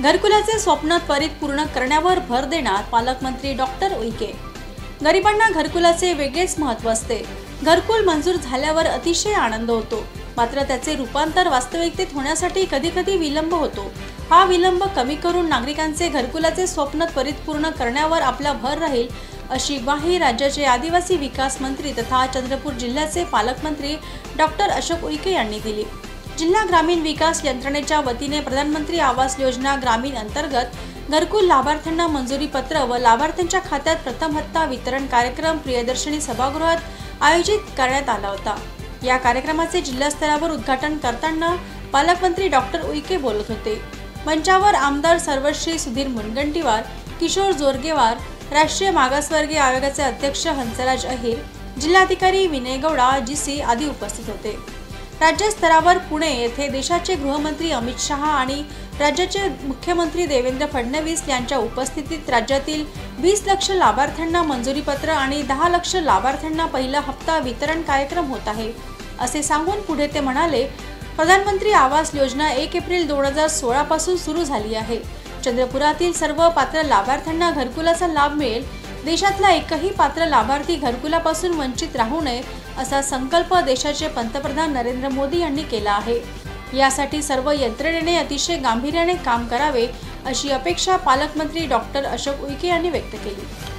घरकुलाचे स्वप्न त्वरित पूर्ण करण्यावर भर देणार पालकमंत्री डॉक्टर उईके। गरिबांना घरकुलाचे वेगळेच महत्त्व असते। घरकुल मंजूर झाल्यावर अतिशय आनंद होतो, मात्र त्याचे रूपांतर वास्तविकतेत होण्यासाठी कधी-कधी विलंब होतो। हा विलंब कमी करून नागरिकांचे घरकुलाचे स्वप्न त्वरित पूर्ण करण्यावर आपला भर राहील, अशी ग्वाही राज्याचे आदिवासी विकास मंत्री तथा चंद्रपूर जिल्ह्याचे पालकमंत्री डॉक्टर अशोक उईके यांनी दिली। जिल्हा ग्रामीण विकास यंत्रणेच्या वतीने प्रधानमंत्री आवास योजना ग्रामीण अंतर्गत घरकुल लाभार्थ्यांना मंजुरी पत्र व लाभार्थ्यांच्या खात्यात प्रथम हप्ता वितरण कार्यक्रम प्रियदर्शनी सभागृहात आयोजित करण्यात आला होता। या कार्यक्रमाचे जिल्हास्तरावर उद्घाटन करताना पालकमंत्री डॉक्टर उईके बोलत होते। मंचावर आमदार सर्वश्री सुधीर मुनगंटीवार, किशोर जोरगेवार, राष्ट्रीय मागासवर्गीय आयोगाचे अध्यक्ष हंसराज अहिर, जिल्हाधिकारी विनय गौडा जीसी आदी उपस्थित होते। राज्य स्तरावर पुणे येथे देशाचे गृहमंत्री अमित शहा आणि राज्याचे मुख्यमंत्री देवेंद्र फडणवीस यांच्या उपस्थितीत राज्यातील 20 लाख लाभार्थ्यांना मंजुरी पत्र आणि 10 लाख लाभार्थ्यांना पहिला हप्ता वितरण कार्यक्रम होत आहे, असे सांगून पुढे ते म्हणाले, प्रधानमंत्री आवास योजना 1 एप्रिल 2016 पासून सुरू झाली आहे। चंद्रपुरातील सर्व पात्र लाभार्थ्यांना घरकुलाचा लाभ मिळेल। देशातला एकही पात्र लाभार्थी घरकुलापासून वंचित राहू नये असा संकल्प देशाचे पंतप्रधान नरेंद्र मोदी यांनी केला आहे। यासाठी सर्व यंत्रणेने अतिशय गांभीर्याने काम करावे, अशी अपेक्षा पालकमंत्री डॉक्टर अशोक उईके यांनी व्यक्त केली।